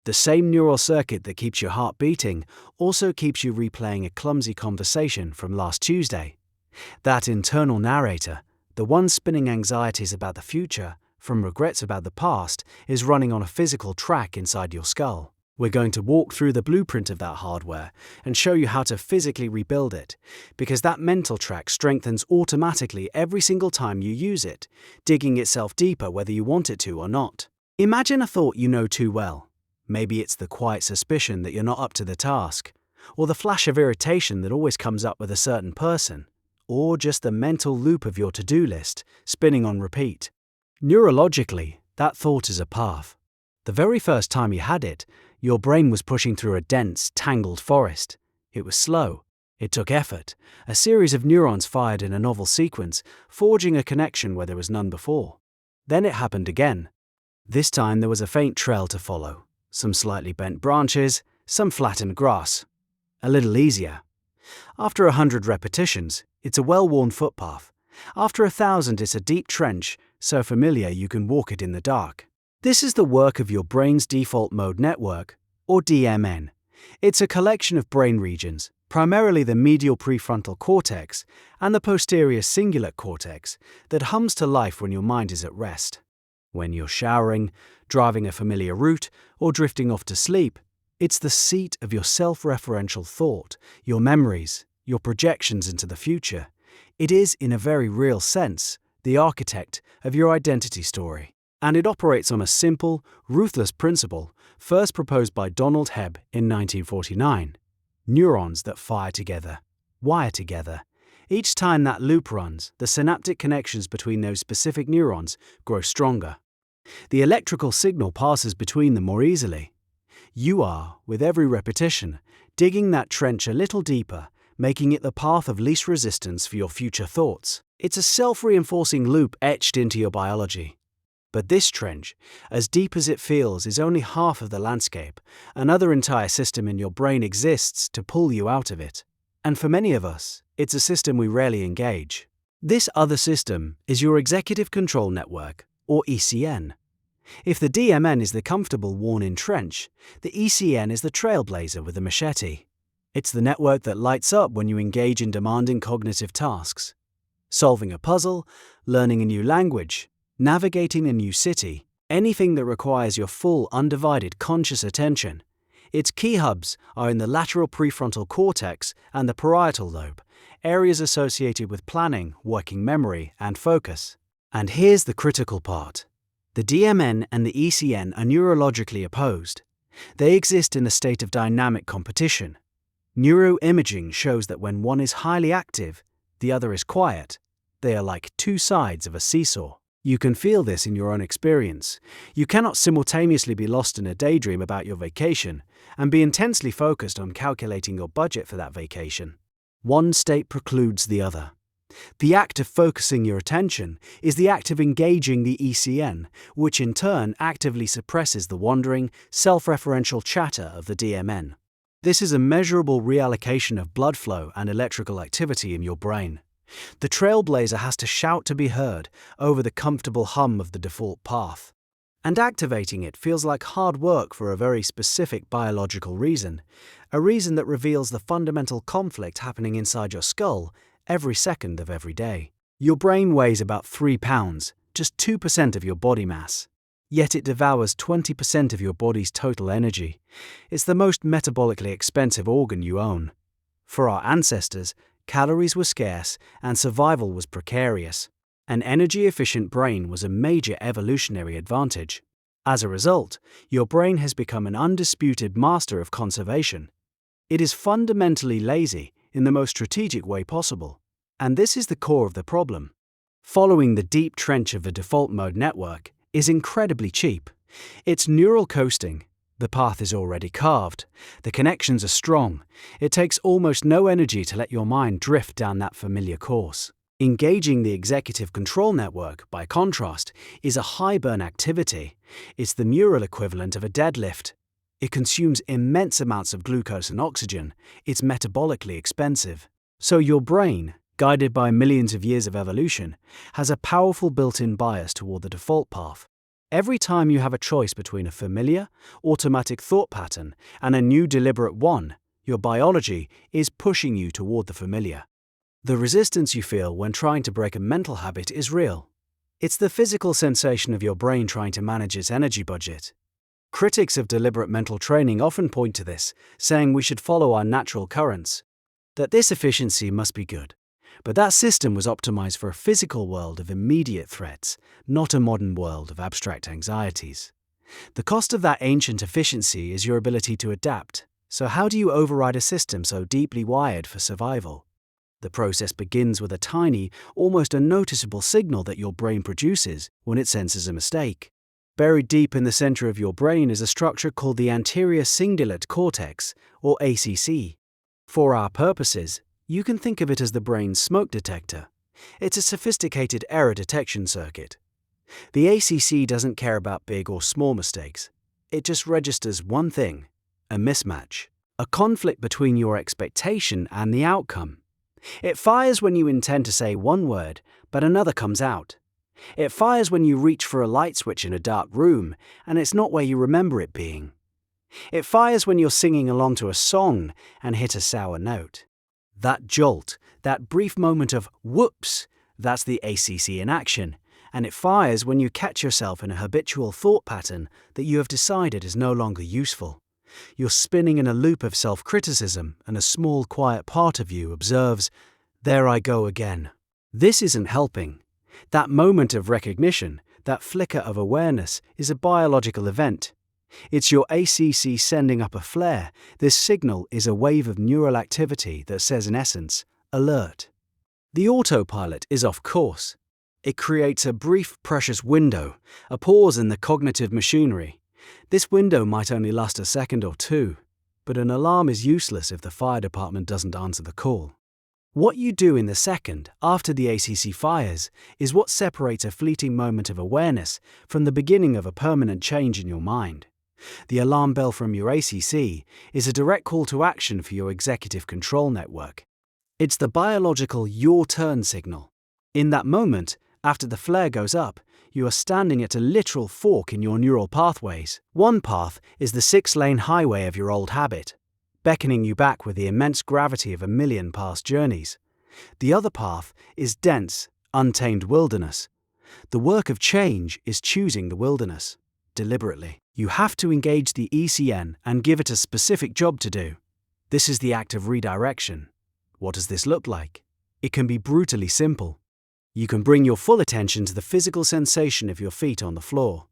The same neural circuit that keeps your heart beating also keeps you replaying a clumsy conversation from last Tuesday. That internal narrator, the one spinning anxieties about the future from regrets about the past, is running on a physical track inside your skull. We're going to walk through the blueprint of that hardware and show you how to physically rebuild it, because that mental track strengthens automatically every single time you use it, digging itself deeper whether you want it to or not. Imagine a thought you know too well. Maybe it's the quiet suspicion that you're not up to the task, or the flash of irritation that always comes up with a certain person, or just the mental loop of your to-do list spinning on repeat. Neurologically, that thought is a path. The very first time you had it, your brain was pushing through a dense, tangled forest. It was slow. It took effort. A series of neurons fired in a novel sequence, forging a connection where there was none before. Then it happened again. This time there was a faint trail to follow. Some slightly bent branches, some flattened grass. A little easier. After 100 repetitions, it's a well-worn footpath. After 1,000, it's a deep trench, so familiar you can walk it in the dark. This is the work of your brain's default mode network, or DMN. It's a collection of brain regions, primarily the medial prefrontal cortex and the posterior cingulate cortex, that hums to life when your mind is at rest. When you're showering, driving a familiar route, or drifting off to sleep, it's the seat of your self-referential thought, your memories, your projections into the future. It is, in a very real sense, the architect of your identity story. And it operates on a simple, ruthless principle first proposed by Donald Hebb in 1949. Neurons that fire together, wire together. Each time that loop runs, the synaptic connections between those specific neurons grow stronger. The electrical signal passes between them more easily. You are, with every repetition, digging that trench a little deeper, making it the path of least resistance for your future thoughts. It's a self-reinforcing loop etched into your biology. But this trench, as deep as it feels, is only half of the landscape. Another entire system in your brain exists to pull you out of it. And for many of us, it's a system we rarely engage. This other system is your executive control network, or ECN. If the DMN is the comfortable, worn-in trench, the ECN is the trailblazer with a machete. It's the network that lights up when you engage in demanding cognitive tasks. Solving a puzzle, learning a new language, navigating a new city, anything that requires your full, undivided, conscious attention. Its key hubs are in the lateral prefrontal cortex and the parietal lobe, areas associated with planning, working memory, and focus. And here's the critical part. The DMN and the ECN are neurologically opposed. They exist in a state of dynamic competition. Neuroimaging shows that when one is highly active, the other is quiet. They are like two sides of a seesaw. You can feel this in your own experience. You cannot simultaneously be lost in a daydream about your vacation and be intensely focused on calculating your budget for that vacation. One state precludes the other. The act of focusing your attention is the act of engaging the ECN, which in turn actively suppresses the wandering, self-referential chatter of the DMN. This is a measurable reallocation of blood flow and electrical activity in your brain. The trailblazer has to shout to be heard over the comfortable hum of the default path. And activating it feels like hard work for a very specific biological reason, a reason that reveals the fundamental conflict happening inside your skull every second of every day. Your brain weighs about 3 pounds, just 2% of your body mass. Yet it devours 20% of your body's total energy. It's the most metabolically expensive organ you own. For our ancestors, calories were scarce and survival was precarious. An energy-efficient brain was a major evolutionary advantage. As a result, your brain has become an undisputed master of conservation. It is fundamentally lazy in the most strategic way possible. And this is the core of the problem. Following the deep trench of the default mode network is incredibly cheap. It's neural coasting. The path is already carved. The connections are strong. It takes almost no energy to let your mind drift down that familiar course. Engaging the executive control network, by contrast, is a high-burn activity. It's the neural equivalent of a deadlift. It consumes immense amounts of glucose and oxygen. It's metabolically expensive. So your brain, guided by millions of years of evolution, has a powerful built-in bias toward the default path. Every time you have a choice between a familiar, automatic thought pattern and a new deliberate one, your biology is pushing you toward the familiar. The resistance you feel when trying to break a mental habit is real. It's the physical sensation of your brain trying to manage its energy budget. Critics of deliberate mental training often point to this, saying we should follow our natural currents, that this efficiency must be good. But that system was optimized for a physical world of immediate threats, not a modern world of abstract anxieties. The cost of that ancient efficiency is your ability to adapt. So how do you override a system so deeply wired for survival? The process begins with a tiny, almost unnoticeable signal that your brain produces when it senses a mistake. Buried deep in the center of your brain is a structure called the anterior cingulate cortex, or ACC. For our purposes, you can think of it as the brain's smoke detector. It's a sophisticated error detection circuit. The ACC doesn't care about big or small mistakes. It just registers one thing: a mismatch, a conflict between your expectation and the outcome. It fires when you intend to say one word, but another comes out. It fires when you reach for a light switch in a dark room, and it's not where you remember it being. It fires when you're singing along to a song and hit a sour note. That jolt, that brief moment of whoops, that's the ACC in action, and it fires when you catch yourself in a habitual thought pattern that you have decided is no longer useful. You're spinning in a loop of self-criticism, and a small, quiet part of you observes, "There I go again." This isn't helping. That moment of recognition, that flicker of awareness, is a biological event. It's your ACC sending up a flare. This signal is a wave of neural activity that says, in essence, alert. The autopilot is off course. It creates a brief, precious window, a pause in the cognitive machinery. This window might only last a second or two, but an alarm is useless if the fire department doesn't answer the call. What you do in the second after the ACC fires is what separates a fleeting moment of awareness from the beginning of a permanent change in your mind. The alarm bell from your ACC is a direct call to action for your executive control network. It's the biological your turn signal. In that moment, after the flare goes up, you are standing at a literal fork in your neural pathways. One path is the 6-lane highway of your old habit, beckoning you back with the immense gravity of a million past journeys. The other path is dense, untamed wilderness. The work of change is choosing the wilderness, deliberately. You have to engage the ECN and give it a specific job to do. This is the act of redirection. What does this look like? It can be brutally simple. You can bring your full attention to the physical sensation of your feet on the floor.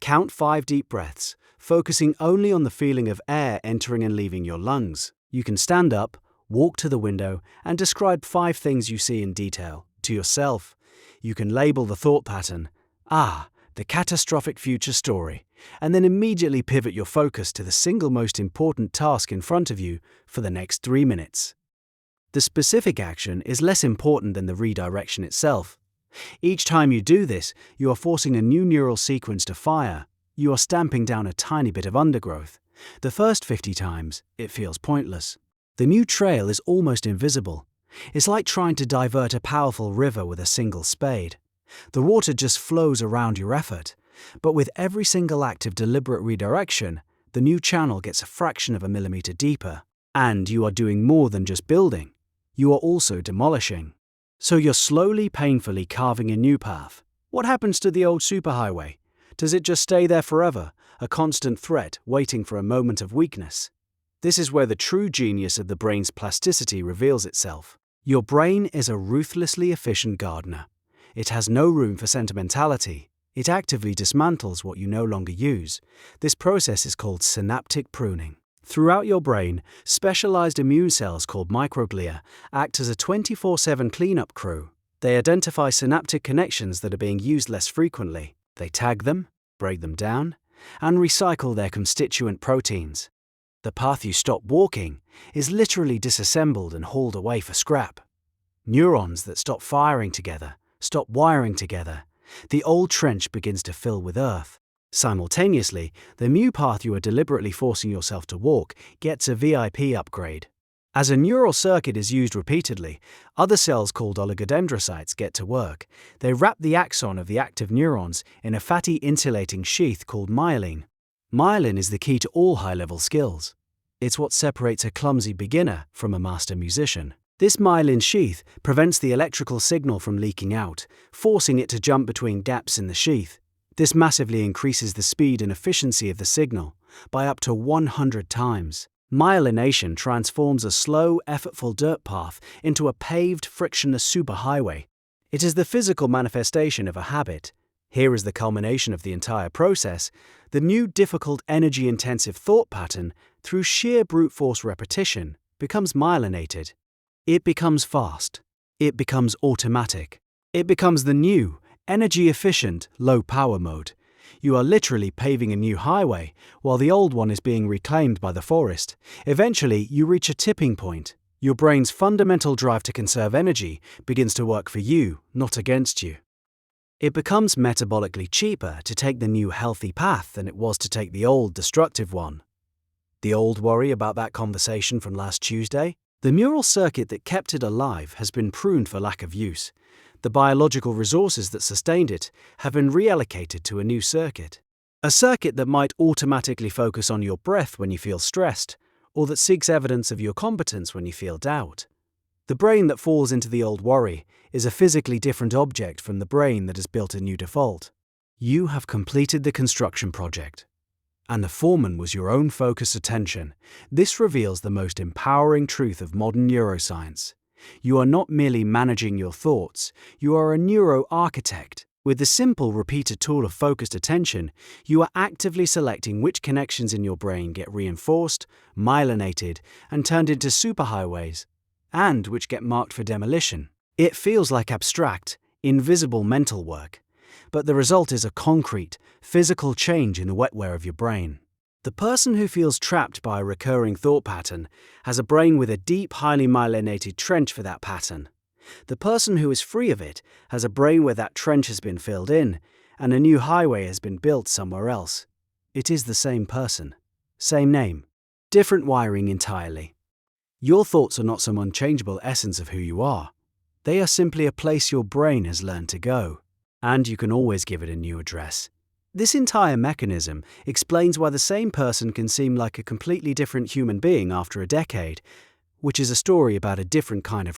Count 5 deep breaths, focusing only on the feeling of air entering and leaving your lungs. You can stand up, walk to the window, and describe 5 things you see in detail to yourself. You can label the thought pattern, the catastrophic future story, and then immediately pivot your focus to the single most important task in front of you for the next 3 minutes. The specific action is less important than the redirection itself. Each time you do this, you are forcing a new neural sequence to fire. You are stamping down a tiny bit of undergrowth. The first 50 times, it feels pointless. The new trail is almost invisible. It's like trying to divert a powerful river with a single spade. The water just flows around your effort. But with every single act of deliberate redirection, the new channel gets a fraction of a millimeter deeper. And you are doing more than just building. You are also demolishing. So you're slowly, painfully carving a new path. What happens to the old superhighway? Does it just stay there forever, a constant threat waiting for a moment of weakness? This is where the true genius of the brain's plasticity reveals itself. Your brain is a ruthlessly efficient gardener. It has no room for sentimentality. It actively dismantles what you no longer use. This process is called synaptic pruning. Throughout your brain, specialized immune cells called microglia act as a 24/7 cleanup crew. They identify synaptic connections that are being used less frequently. They tag them, break them down, and recycle their constituent proteins. The path you stop walking is literally disassembled and hauled away for scrap. Neurons that stop firing together, stop wiring together. The old trench begins to fill with earth. Simultaneously, the new path you are deliberately forcing yourself to walk gets a VIP upgrade. As a neural circuit is used repeatedly, other cells called oligodendrocytes get to work. They wrap the axon of the active neurons in a fatty insulating sheath called myelin. Myelin is the key to all high-level skills. It's what separates a clumsy beginner from a master musician. This myelin sheath prevents the electrical signal from leaking out, forcing it to jump between gaps in the sheath. This massively increases the speed and efficiency of the signal by up to 100 times. Myelination transforms a slow, effortful dirt path into a paved, frictionless superhighway. It is the physical manifestation of a habit. Here is the culmination of the entire process. The new, difficult, energy-intensive thought pattern, through sheer brute force repetition, becomes myelinated. It becomes fast. It becomes automatic. It becomes the new, energy-efficient, low-power mode. You are literally paving a new highway, while the old one is being reclaimed by the forest. Eventually, you reach a tipping point. Your brain's fundamental drive to conserve energy begins to work for you, not against you. It becomes metabolically cheaper to take the new healthy path than it was to take the old destructive one. The old worry about that conversation from last Tuesday? The neural circuit that kept it alive has been pruned for lack of use. The biological resources that sustained it have been reallocated to a new circuit. A circuit that might automatically focus on your breath when you feel stressed, or that seeks evidence of your competence when you feel doubt. The brain that falls into the old worry is a physically different object from the brain that has built a new default. You have completed the construction project, and the foreman was your own focused attention. This reveals the most empowering truth of modern neuroscience. You are not merely managing your thoughts, you are a neuro-architect. With the simple, repeated tool of focused attention, you are actively selecting which connections in your brain get reinforced, myelinated, and turned into superhighways, and which get marked for demolition. It feels like abstract, invisible mental work, but the result is a concrete, physical change in the wetware of your brain. The person who feels trapped by a recurring thought pattern has a brain with a deep, highly myelinated trench for that pattern. The person who is free of it has a brain where that trench has been filled in, and a new highway has been built somewhere else. It is the same person. Same name. Different wiring entirely. Your thoughts are not some unchangeable essence of who you are. They are simply a place your brain has learned to go. And you can always give it a new address. This entire mechanism explains why the same person can seem like a completely different human being after a decade, which is a story about a different kind of